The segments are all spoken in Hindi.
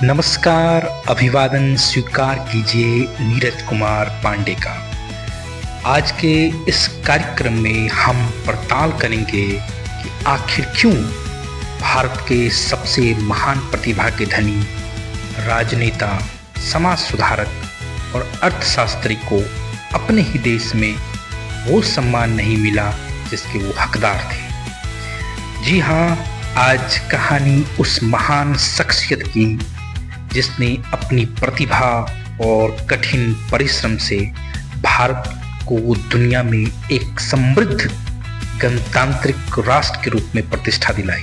नमस्कार, अभिवादन स्वीकार कीजिए नीरज कुमार पांडे का। आज के इस कार्यक्रम में हम पड़ताल करेंगे कि आखिर क्यों भारत के सबसे महान प्रतिभा के धनी, राजनेता, समाज सुधारक और अर्थशास्त्री को अपने ही देश में वो सम्मान नहीं मिला जिसके वो हकदार थे। जी हाँ, आज कहानी उस महान शख्सियत की जिसने अपनी प्रतिभा और कठिन परिश्रम से भारत को दुनिया में एक समृद्ध गणतांत्रिक राष्ट्र के रूप में प्रतिष्ठा दिलाई।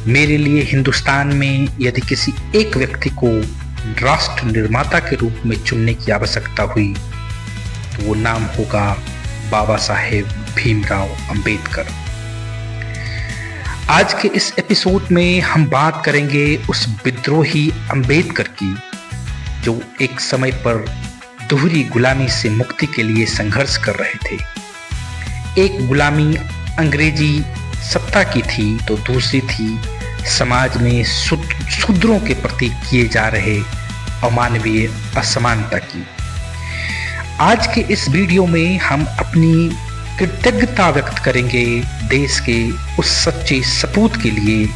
मेरे लिए हिंदुस्तान में यदि किसी एक व्यक्ति को राष्ट्र निर्माता के रूप में चुनने की आवश्यकता हुई तो वो नाम होगा बाबा साहेब भीमराव अंबेडकर। आज के इस एपिसोड में हम बात करेंगे उस विद्रोही अंबेडकर की जो एक समय पर दोहरी गुलामी से मुक्ति के लिए संघर्ष कर रहे थे। एक गुलामी अंग्रेजी सत्ता की थी तो दूसरी थी समाज में शूद्रों के प्रति किए जा रहे अमानवीय असमानता की। आज के इस वीडियो में हम अपनी कृतज्ञता व्यक्त करेंगे देश के उस सच्चे सपूत के लिए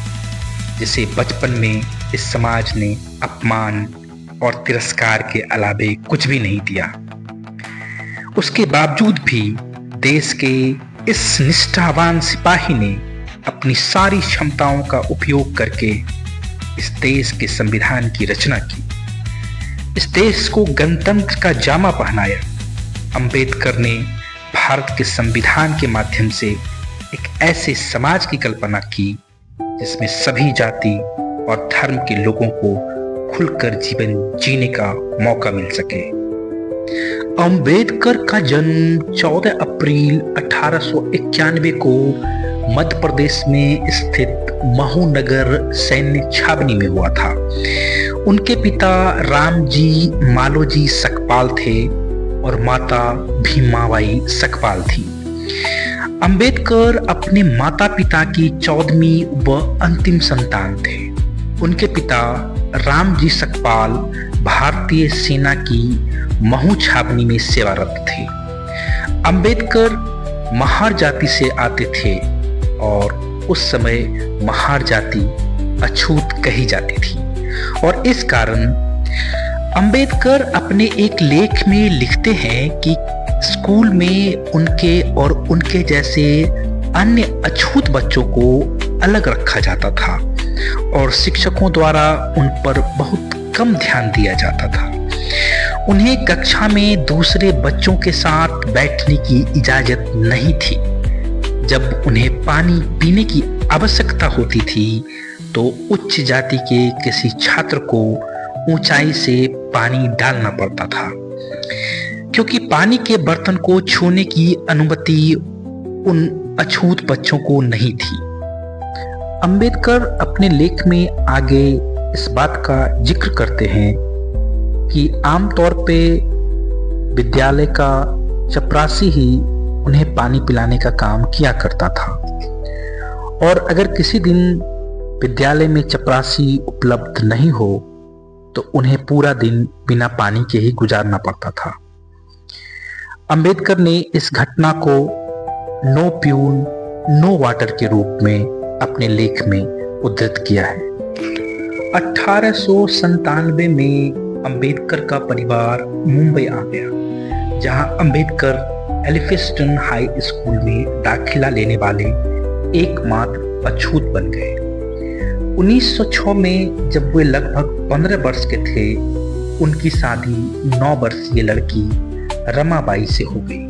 जिसे बचपन में इस समाज ने अपमान और तिरस्कार के अलावे कुछ भी नहीं दिया। उसके बावजूद भी देश के इस निष्ठावान सिपाही ने अपनी सारी क्षमताओं का उपयोग करके इस देश के संविधान की रचना की, इस देश को गणतंत्र का जामा पहनाया। अंबेडकर ने भारत के संविधान के माध्यम से एक ऐसे समाज की कल्पना की जिसमें सभी जाति और धर्म के लोगों को खुलकर जीवन जीने का मौका मिल सके। अंबेडकर का जन्म 14 अप्रैल 1891 को मध्य प्रदेश में स्थित महू नगर सैन्य छावनी में हुआ था। उनके पिता रामजी मालोजी सकपाल थे और माता भीमाबाई सकपाल थी। अंबेडकर अपने माता पिता की 14वीं व अंतिम संतान थे। उनके पिता रामजी सकपाल भारतीय सेना की महू छावनी में सेवारत थे। अंबेडकर महार जाति से आते थे और उस समय महार जाति अछूत कही जाती थी और इस कारण अंबेडकर अपने एक लेख में लिखते हैं कि स्कूल में उनके और उनके जैसे अन्य अछूत बच्चों को अलग रखा जाता था और शिक्षकों द्वारा उन पर बहुत कम ध्यान दिया जाता था। उन्हें कक्षा में दूसरे बच्चों के साथ बैठने की इजाजत नहीं थी। जब उन्हें पानी पीने की आवश्यकता होती थी तो उच्च जाति के किसी छात्र को ऊंचाई से पानी डालना पड़ता था क्योंकि पानी के बर्तन को छूने की अनुमति उन अछूत बच्चों को नहीं थी। अंबेडकर अपने लेख में आगे इस बात का जिक्र करते हैं कि आमतौर पे विद्यालय का चपरासी ही उन्हें पानी पिलाने का काम किया करता था और अगर किसी दिन विद्यालय में चपरासी उपलब्ध नहीं हो तो उन्हें पूरा दिन बिना पानी के ही गुजारना पड़ता था। अंबेडकर ने इस घटना को नो प्यून नो वाटर के रूप में अपने लेख में उद्धृत किया है। 1897 में अंबेडकर का परिवार मुंबई आ गया, जहां अंबेडकर एलिफिंस्टन हाई स्कूल में दाखिला लेने वाले एकमात्र अछूत बन गए। 1906 में जब वे लगभग 15 वर्ष के थे, उनकी शादी 9 वर्षीय लड़की रमाबाई से हो गई।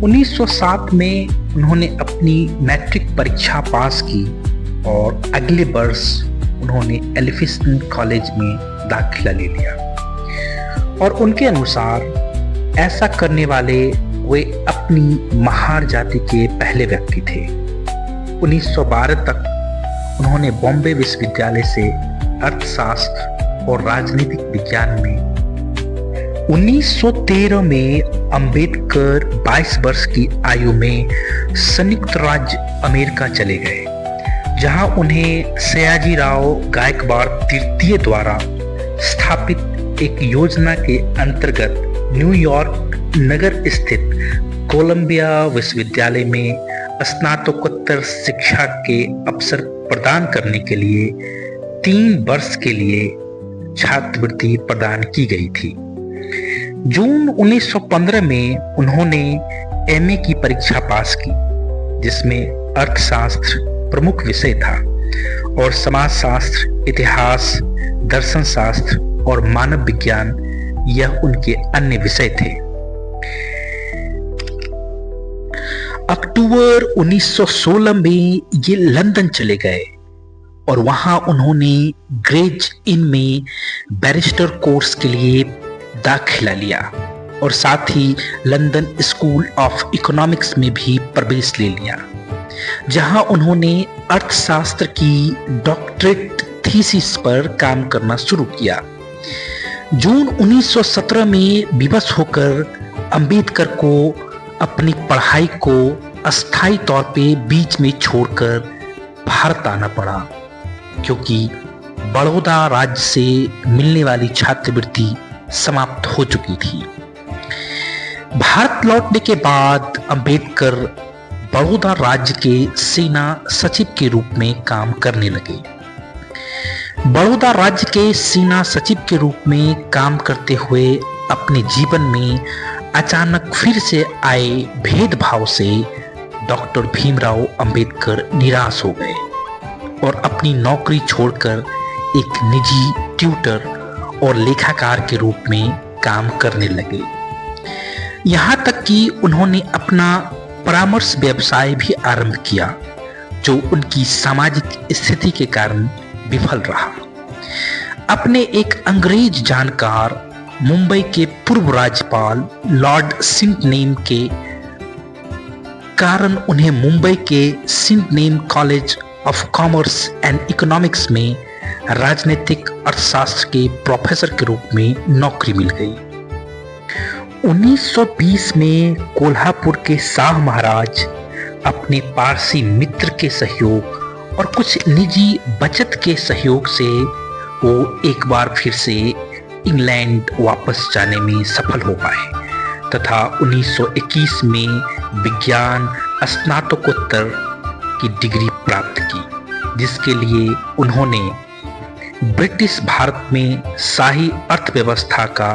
1907 में उन्होंने अपनी मैट्रिक परीक्षा पास की और अगले वर्ष उन्होंने एलिफिंस्टन कॉलेज में दाखिला ले लिया और उनके अनुसार ऐसा करने वाले वे अपनी महार जाति के पहले व्यक्ति थे। 1912 तक उन्होंने बॉम्बे विश्वविद्यालय से अर्थशास्त्र और राजनीतिक विज्ञान में 1913 में अंबेडकर 22 वर्ष की आयु में संयुक्त राज्य अमेरिका चले गए, जहां उन्हें सयाजीराव गायकवाड़ तृतीय द्वारा स्थापित एक योजना के अंतर्गत न्यूयॉर्क नगर स्थित कोलंबिया विश्वविद्यालय में स्नातकोत्तर शिक्षा के अवसर प्रदान करने के लिए 3 वर्ष के लिए छात्रवृत्ति प्रदान की गई थी। जून 1915 में उन्होंने एमए की परीक्षा पास की, जिसमें अर्थशास्त्र प्रमुख विषय था और समाजशास्त्र, इतिहास, दर्शन शास्त्र और मानव विज्ञान यह उनके अन्य विषय थे। अक्टूबर 1916 में ये लंदन चले गए और वहां उन्होंने ग्रेज इन में बैरिस्टर कोर्स के लिए दाखिला लिया और साथ ही लंदन स्कूल ऑफ इकोनॉमिक्स में भी प्रवेश ले लिया, जहां उन्होंने अर्थशास्त्र की डॉक्टरेट थीसिस पर काम करना शुरू किया। जून 1917 में विवश होकर अंबेडकर को अपनी पढ़ाई को अस्थायी तौर पे बीच में छोड़कर भारत आना पड़ा, क्योंकि बड़ौदा राज्य से मिलने वाली छात्रवृत्ति समाप्त हो चुकी थी। भारत लौटने के बाद अंबेडकर बड़ौदा राज्य के सेना सचिव के रूप में काम करने लगे। बड़ौदा राज्य के सेना सचिव के रूप में काम करते हुए अपने जीवन में अचानक फिर से आए भेदभाव से डॉक्टर भीमराव अंबेडकर निराश हो गए और अपनी नौकरी छोड़कर एक निजी ट्यूटर और लेखाकार के रूप में काम करने लगे। यहाँ तक कि उन्होंने अपना परामर्श व्यवसाय भी आरंभ किया, जो उनकी सामाजिक स्थिति के कारण विफल रहा। अपने एक अंग्रेज जानकार मुंबई के पूर्व राज्यपाल लॉर्ड सिडनेम के कारण उन्हें मुंबई के Sydenham college of commerce and economics में राजनीतिक अर्थशास्त्र के प्रोफेसर के रूप में नौकरी मिल गई। 1920 में कोल्हापुर के शाह महाराज अपने पारसी मित्र के सहयोग और कुछ निजी बचत के सहयोग से वो एक बार फिर से इंग्लैंड वापस जाने में सफल हो पाए तथा 1921 में विज्ञान स्नातकोत्तर की डिग्री प्राप्त की, जिसके लिए उन्होंने ब्रिटिश भारत में शाही अर्थव्यवस्था का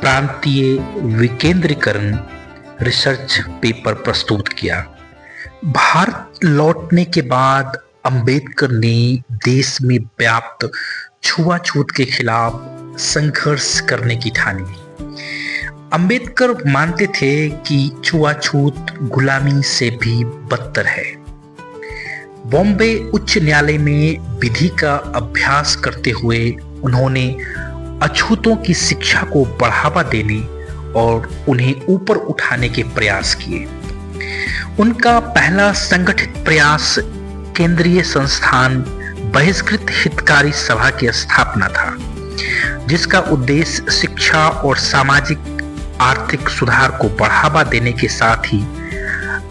प्रांतीय विकेंद्रीकरण रिसर्च पेपर प्रस्तुत किया। भारत लौटने के बाद अंबेडकर ने देश में व्याप्त छुआछूत के खिलाफ संघर्ष करने की ठानी। अंबेडकर मानते थे कि छुआछूत गुलामी से भी बदतर है। बॉम्बे उच्च न्यायालय में विधि का अभ्यास करते हुए उन्होंने अछूतों की शिक्षा को बढ़ावा देने और उन्हें ऊपर उठाने के प्रयास किए। उनका पहला संगठित प्रयास केंद्रीय संस्थान बहिष्कृत हितकारी सभा की स्थापना था, जिसका उद्देश्य शिक्षा और सामाजिक आर्थिक सुधार को बढ़ावा देने के साथ ही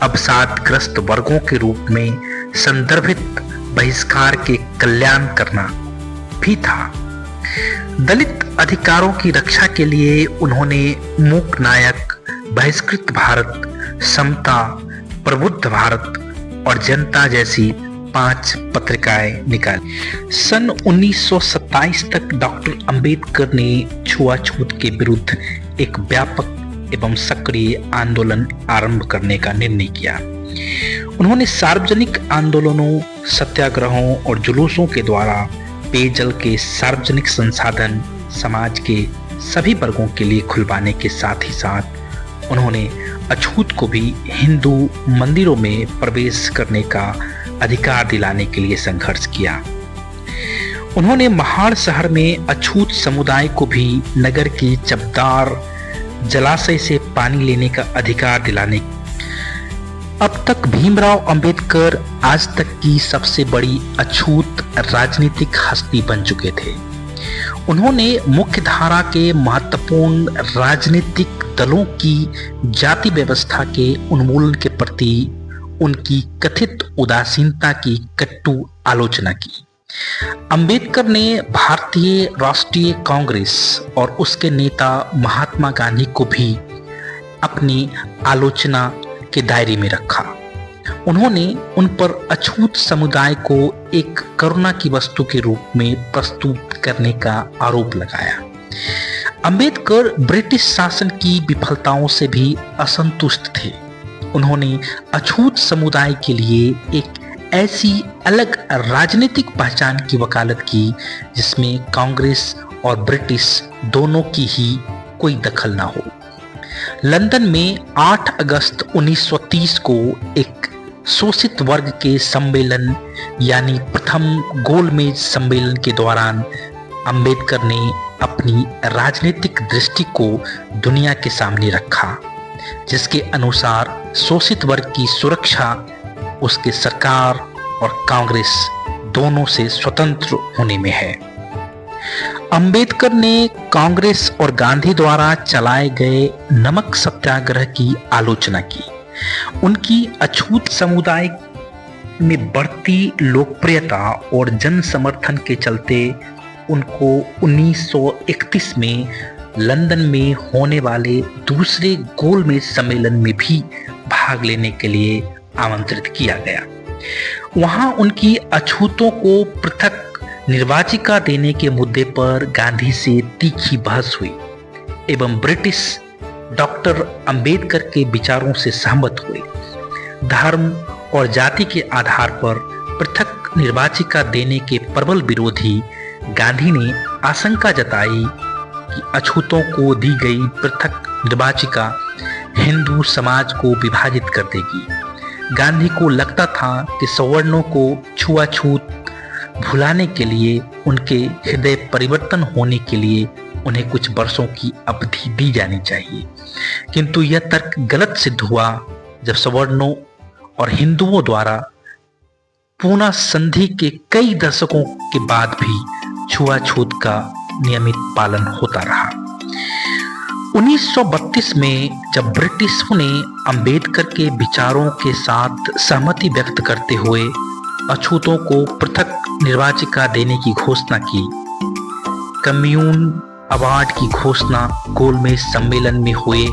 अवसादग्रस्त वर्गों के रूप में संदर्भित बहिष्कार के कल्याण करना भी था। दलित अधिकारों की रक्षा के लिए उन्होंने मूक नायक, बहिष्कृत भारत, समता, प्रबुद्ध भारत और जनता जैसी 5 पत्रिकाएं निकाली। सन 1927 तक डॉक्टर अंबेडकर ने छुआछूत के विरुद्ध एक व्यापक एवं सक्रिय आंदोलन आरंभ करने का निर्णय किया। उन्होंने सार्वजनिक आंदोलनों, सत्याग्रहों और जुलूसों के द्वारा पेयजल के सार्वजनिक संसाधन समाज के सभी वर्गों के लिए खुलवाने के साथ ही साथ उन्होंने अछूत को भी हिंदू मंदिरों में प्रवेश करने का अधिकार दिलाने के लिए संघर्ष किया। उन्होंने महाड़ शहर में अछूत समुदाय को भी नगर के चबदार जलाशय से पानी लेने का अधिकार दिलाने। अब तक भीमराव अंबेडकर आज तक की सबसे बड़ी अछूत राजनीतिक हस्ती बन चुके थे। उन्होंने मुख्यधारा के महत्वपूर्ण राजनीतिक दलों की जाति व्यवस्था के उन्मूलन के प्रति उनकी कथित उदासीनता की कट्टू आलोचना की। अंबेडकर ने भारतीय राष्ट्रीय कांग्रेस और उसके नेता महात्मा गांधी को भी अपनी आलोचना के दायरे में रखा। उन्होंने उन पर अछूत समुदाय को एक करुणा की वस्तु के रूप में प्रस्तुत करने का आरोप लगाया। अंबेडकर ब्रिटिश शासन की विफलताओं से भी असंतुष्ट थे। उन्होंने अछूत समुदाय के लिए एक ऐसी अलग राजनीतिक पहचान की वकालत की जिसमें कांग्रेस और ब्रिटिश दोनों की ही कोई दखल ना हो। लंदन में 8 अगस्त 1930 को एक शोषित वर्ग के सम्मेलन यानी प्रथम गोलमेज सम्मेलन के दौरान अंबेडकर ने अपनी राजनीतिक दृष्टि को दुनिया के सामने रखा, जिसके अनुसार शोषित वर्ग की सुरक्षा उसके सरकार और कांग्रेस दोनों से स्वतंत्र होने में है। अंबेडकर ने कांग्रेस और गांधी द्वारा चलाए गए नमक सत्याग्रह की आलोचना की। उनकी अछूत समुदाय में बढ़ती लोकप्रियता और जन समर्थन के चलते उनको 1931 में लंदन में होने वाले दूसरे गोलमेज सम्मेलन में भी भाग लेने के लिए आमंत्रित किया गया। वहां उनकी अछूतों को पृथक निर्वाचिका देने के मुद्दे पर गांधी से तीखी बहस हुई एवं ब्रिटिश डॉक्टर अंबेडकर के विचारों से सहमत हुए। धर्म और जाति के आधार पर पृथक निर्वाचिका देने के प्रबल विरोधी गांधी ने आशंका जताई कि अछूतों को दी गई पृथक निर्वाचिका हिंदू समाज को विभाजित कर देगी। गांधी को लगता था कि सवर्णों को छुआछूत भुलाने के लिए उनके हृदय परिवर्तन होने के लिए उन्हें कुछ वर्षों की अवधि दी जानी चाहिए, किंतु यह तर्क गलत सिद्ध हुआ जब सवर्णों और हिंदुओं द्वारा पूना संधि के कई दशकों के बाद भी छुआछूत का नियमित पालन होता रहा। 1932 में जब ब्रिटिशों ने अंबेडकर के विचारों के साथ सहमति व्यक्त करते हुए अछूतों को पृथक निर्वाचिका देने की घोषणा की, कम्यून अवार्ड की घोषणा गोलमेज सम्मेलन में हुए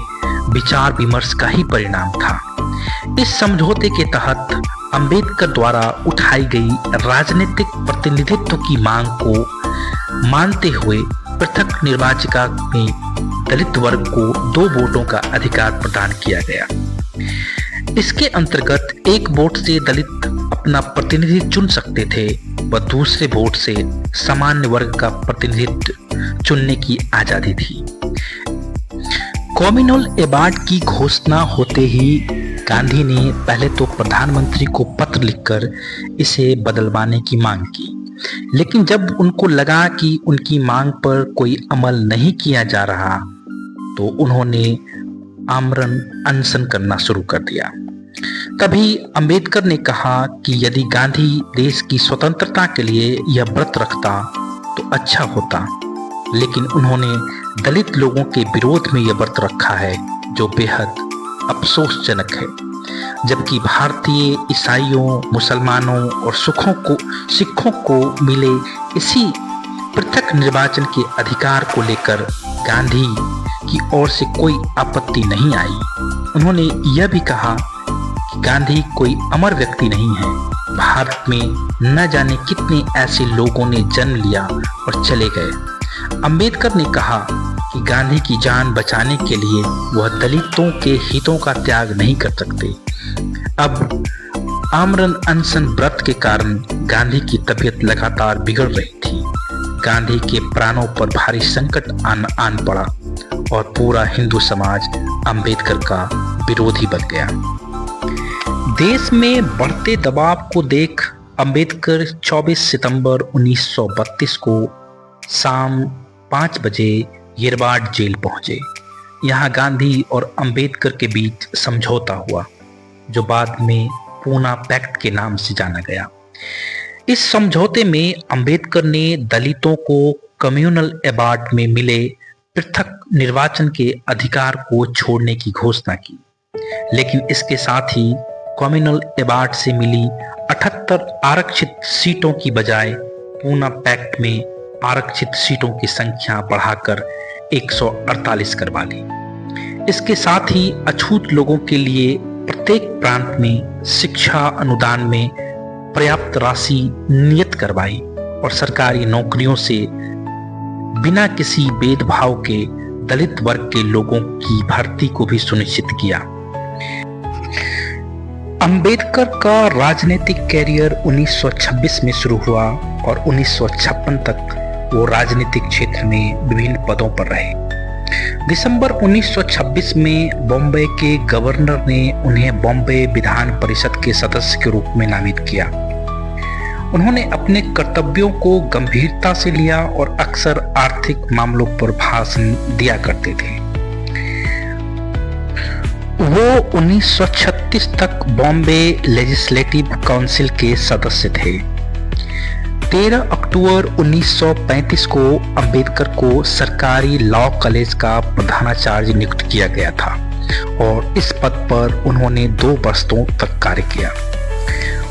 विचार विमर्श का ही परिणाम था। इस समझौते के तहत अंबेडकर द्वारा उठाई गई राजनीतिक प्रतिनिधित्व की मांग को मानते हुए पृथक निर्वाचिका में दलित वर्ग को 2 वोटों का अधिकार प्रदान किया गया। इसके अंतर्गत एक वोट से दलित अपना प्रतिनिधि चुन सकते थे व दूसरे वोट से सामान्य वर्ग का प्रतिनिधित्व चुनने की आजादी थी। कम्युनल अवार्ड की घोषणा होते ही गांधी ने पहले तो प्रधानमंत्री को पत्र लिखकर इसे बदलवाने की मांग की, लेकिन जब उनको लगा कि उनकी मांग पर कोई अमल नहीं किया जा रहा तो उन्होंने आमरण अनशन करना शुरू कर दिया। तभी अंबेडकर ने कहा कि यदि गांधी देश की स्वतंत्रता के लिए यह व्रत रखता तो अच्छा होता, लेकिन उन्होंने दलित लोगों के विरोध में यह व्रत रखा है जो बेहद अफसोसजनक है। जबकि भारतीय ईसाइयों, मुसलमानों और सिखों को मिले इसी पृथक निर्वाचन के अधिकार को लेकर गांधी की ओर से कोई आपत्ति नहीं आई। उन्होंने यह भी कहा कि गांधी कोई अमर व्यक्ति नहीं है। भारत में न जाने कितने ऐसे लोगों ने जन्म लिया और चले गए। अंबेडकर ने कहा कि गांधी की जान बचाने के लिए वह दलितों के हितों का त्याग नहीं कर सकते। अब आमरण अनशन व्रत के कारण गांधी की तबीयत लगातार बिगड़ रही थी। गांधी के प्राणों पर भारी संकट आन पड़ा और पूरा हिंदू समाज अंबेडकर का विरोधी बन गया। देश में बढ़ते दबाव को देख अंबेडकर 24 सितंबर 1932 को शाम 5 बजे येरवाड जेल पहुंचे। यहाँ गांधी और अंबेडकर के बीच समझौता हुआ जो बाद में पूना पैक्ट के नाम से जाना गया। इस समझौते में अंबेडकर ने दलितों को कम्युनल अवार्ड में मिले पृथक निर्वाचन के अधिकार को छोड़ने की घोषणा की, लेकिन इसके साथ ही कम्युनल अवार्ड से मिली 78 आरक्षित सीटों की बजाय पूना पैक्ट में आरक्षित सीटों की संख्या बढ़ाकर 148 करवा ली। इसके साथ ही अछूत लोगों के लिए प्रत्येक प्रांत में शिक्षा अनुदान में पर्याप्त राशि नियत करवाई और सरकारी नौकरियों से बिना किसी भेदभाव के दलित वर्ग के लोगों की भर्ती को भी सुनिश्चित किया। अंबेडकर का राजनीतिक कैरियर 1926 में शुरू हुआ और 1956 तक वो राजनीतिक क्षेत्र में विभिन्न पदों पर रहे। दिसंबर 1926 में बॉम्बे के गवर्नर ने उन्हें बॉम्बे विधान परिषद के सदस्य के रूप में नामित किया। उन्होंने अपने कर्तव्यों को गंभीरता से लिया और अक्सर आर्थिक मामलों पर भाषण दिया करते थे। वो 1936 तक बॉम्बे लेजिस्लेटिव काउंसिल के सदस्य थे। 13 अक्टूबर 1935 को अंबेडकर को सरकारी लॉ कॉलेज का प्रधानाचार्य नियुक्त किया गया था और इस पद पर उन्होंने 2 वर्षों तक कार्य किया।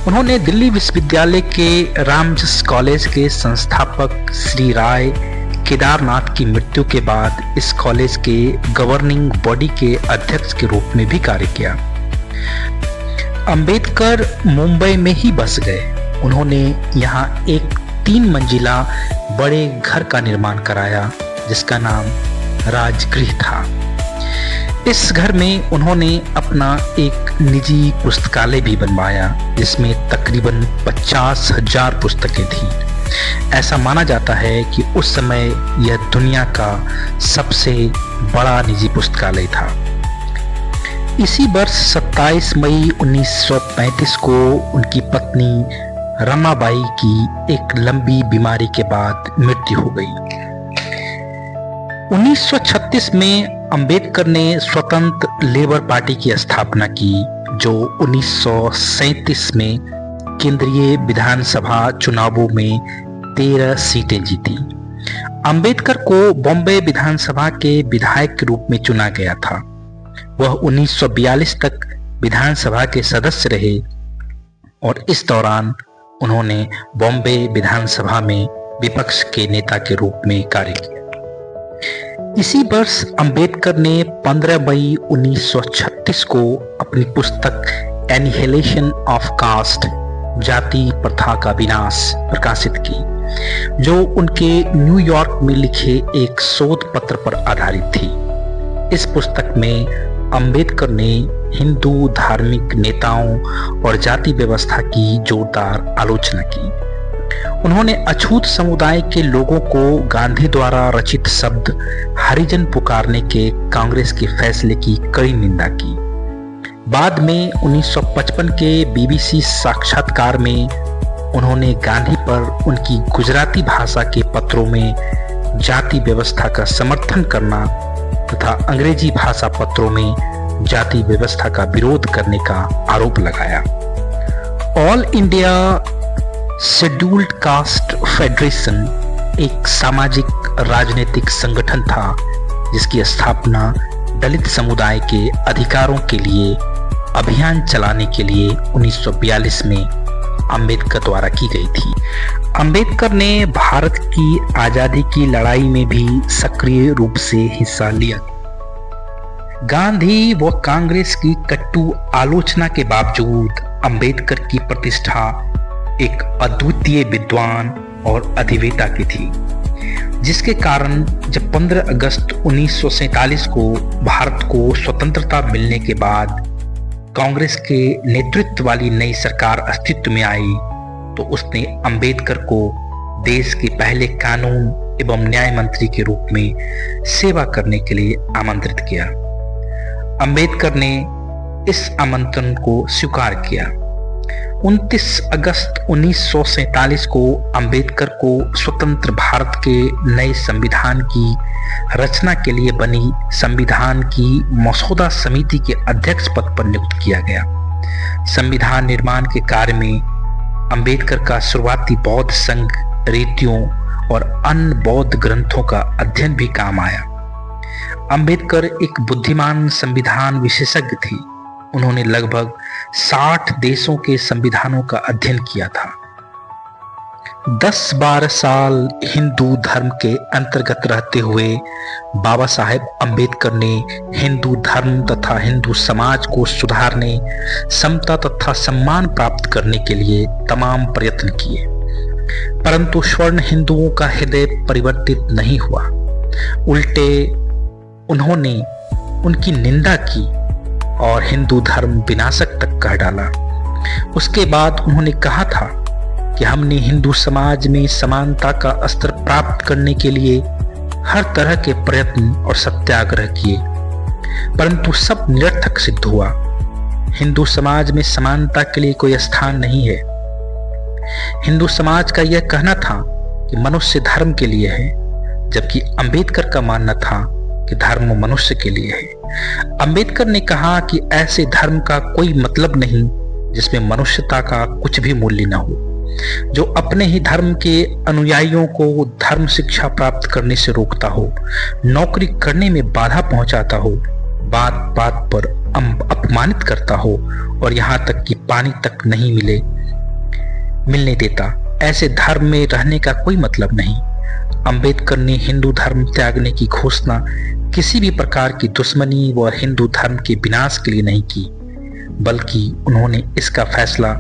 उन्होंने दिल्ली विश्वविद्यालय के रामजस कॉलेज के संस्थापक श्री राय केदारनाथ की मृत्यु के बाद इस कॉलेज के गवर्निंग बॉडी के अध्यक्ष के रूप में भी कार्य किया। अंबेडकर मुंबई में ही बस गए। उन्होंने यहाँ एक 3 मंजिला बड़े घर का निर्माण कराया जिसका नाम राजगृह था। इस घर में उन्होंने अपना एक निजी पुस्तकालय भी बनवाया जिसमें तकरीबन 50,000 पुस्तकें थीं। ऐसा माना जाता है कि उस समय यह दुनिया का सबसे बड़ा निजी पुस्तकालय था। इसी वर्ष 27 मई 1935 को उनकी पत्नी रमाबाई की एक लंबी बीमारी के बाद मृत्यु हो गई। 1936 में अंबेडकर ने स्वतंत्र लेबर पार्टी की स्थापना की जो 1937 में केंद्रीय विधानसभा चुनावों में 13 सीटें जीती। अंबेडकर को बॉम्बे विधानसभा के विधायक के रूप में चुना गया था। वह 1942 तक विधानसभा के सदस्य रहे और इस दौरान उन्होंने बॉम्बे विधानसभा में विपक्ष के नेता के रूप में कार्य किया। इसी वर्ष अंबेडकर ने 15 मई 1936 को अपनी पुस्तक एनिहिलेशन ऑफ कास्ट जाति प्रथा का विनाश प्रकाशित की जो उनके न्यूयॉर्क में लिखे एक शोध पत्र पर आधारित थी। इस पुस्तक में अंबेडकर ने हिंदू धार्मिक नेताओं और जाति व्यवस्था की जोरदार आलोचना की। उन्होंने अछूत समुदाय के लोगों को गांधी द्वारा रचित शब्द हरिजन पुकारने के कांग्रेस के फैसले की कड़ी निंदा की। बाद में 1955 के बीबीसी साक्षात्कार में उन्होंने गांधी पर उनकी गुजराती भाषा के पत्रों में जाति व्यवस्था का समर्थन करना तथा अंग्रेजी भाषा पत्रों में जाति व्यवस्था का विरोध करने का आरोप लगाया। All India scheduled caste federation एक सामाजिक राजनीतिक संगठन था जिसकी स्थापना दलित समुदाय के अधिकारों के लिए अभियान चलाने के लिए 1942 में अंबेडकर द्वारा की गई थी। अंबेडकर ने भारत की आजादी की लड़ाई में भी सक्रिय रूप से हिस्सा लिया। गांधी व कांग्रेस की कट्टू आलोचना के बावजूद अंबेडकर की प्रतिष्ठा एक अद्वितीय विद्वान और अधिवेता की थी, जिसके कारण जब 15 अगस्त 1947 को भारत को स्वतंत्रता मिलने के बाद कांग्रेस के नेतृत्व वाली नई सरकार अस्तित्व में आई तो उसने अंबेडकर को देश के पहले कानून एवं न्याय मंत्री के रूप में सेवा करने के लिए आमंत्रित किया। अंबेडकर ने इस आमंत्रण को स्वीकार किया। 29 अगस्त 1947 को अंबेडकर को स्वतंत्र भारत के नए संविधान की रचना के लिए बनी संविधान की मसौदा समिति के अध्यक्ष पद पर नियुक्त किया गया। संविधान निर्माण के कार्य में अंबेडकर का शुरुआती बौद्ध संघ रीतियों और अन्य बौद्ध ग्रंथों का अध्ययन भी काम आया। अंबेडकर एक बुद्धिमान संविधान विशेषज्ञ थे। उन्होंने लगभग 60 देशों के संविधानों का अध्ययन किया था। 10-12 साल हिंदू धर्म के अंतर्गत रहते हुए बाबा साहेब अंबेडकर ने हिंदू धर्म तथा हिंदू समाज को सुधारने, समता तथा सम्मान प्राप्त करने के लिए तमाम प्रयत्न किए, परंतु स्वर्ण हिंदुओं का हृदय परिवर्तित नहीं हुआ। उल्टे उन्होंने उनकी निंदा की और हिंदू धर्म विनाशक तक कह डाला। उसके बाद उन्होंने कहा था कि हमने हिंदू समाज में समानता का स्तर प्राप्त करने के लिए हर तरह के प्रयत्न और सत्याग्रह किए, परंतु सब निरर्थक सिद्ध हुआ। हिंदू समाज में समानता के लिए कोई स्थान नहीं है। हिंदू समाज का यह कहना था कि मनुष्य धर्म के लिए है, जबकि अंबेडकर का मानना था कि धर्म मनुष्य के लिए है। अंबेडकर ने कहा कि ऐसे धर्म का कोई मतलब नहीं जिसमें मनुष्यता का कुछ भी मूल्य न हो, जो अपने ही धर्म के अनुयायियों को धर्म शिक्षा प्राप्त करने से रोकता हो, नौकरी करने में बाधा पहुंचाता हो, बात बात पर अपमानित करता हो और यहाँ तक कि पानी तक नहीं मिलने देता। ऐसे धर्म में रहने का कोई मतलब नहीं। अंबेडकर ने हिंदू धर्म त्यागने की घोषणा किसी भी प्रकार की दुश्मनी व हिंदू धर्म के विनाश के लिए नहीं की, बल्कि उन्होंने इसका फैसला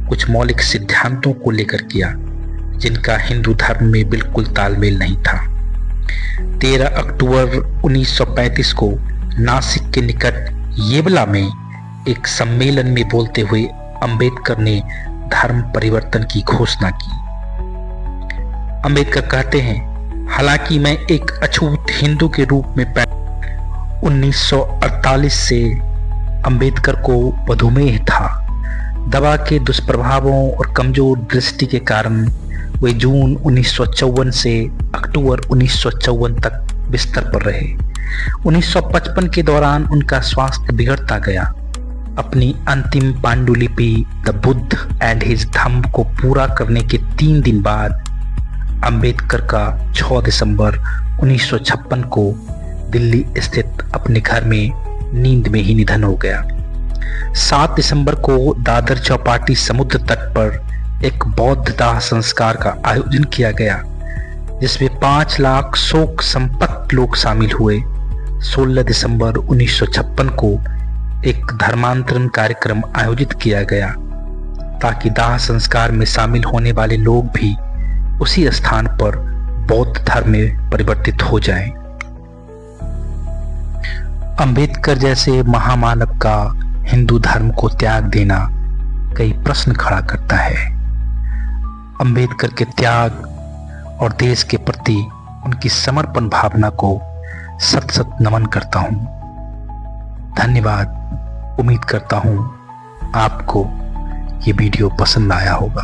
कुछ मौलिक सिद्धांतों को लेकर किया जिनका हिंदू धर्म में बिल्कुल तालमेल नहीं था। 13 अक्टूबर 1935 को नासिक के निकट येवला में एक सम्मेलन में बोलते हुए अंबेडकर ने धर्म परिवर्तन की घोषणा की। अंबेडकर कहते हैं, हालांकि मैं एक अछूत हिंदू के रूप में 1948 से अंबेडकर को मधुमेह था। दवा के दुष्प्रभावों और कमजोर दृष्टि के कारण वे जून 1954 से अक्टूबर 1954 तक बिस्तर पर रहे। 1955 के दौरान उनका स्वास्थ्य बिगड़ता गया। अपनी अंतिम पांडुलिपि the Buddha and his thumb को पूरा करने के 3 दिन बाद अंबेडकर का 6 दिसंबर 1956 को दिल्ली स्थित अपने घर में नींद में ही निधन हो गया। 7 दिसंबर को दादर चौपाटी समुद्र तट पर एक बौद्ध दाह संस्कार का आयोजन किया गया, जिसमें 5 लाख शोक संपन्न लोग शामिल हुए। 16 दिसंबर 1956 को एक धर्मांतरण कार्यक्रम आयोजित किया गया ताकि दाह संस्कार में शामिल होने वाले लोग भी उसी स्थान पर बौद्ध धर्म में परिवर्तित हो जाएं। अंबेडकर जैसे महामानव का हिंदू धर्म को त्याग देना कई प्रश्न खड़ा करता है। अंबेडकर के त्याग और देश के प्रति उनकी समर्पण भावना को सत सत नमन करता हूं। धन्यवाद। उम्मीद करता हूं आपको ये वीडियो पसंद आया होगा।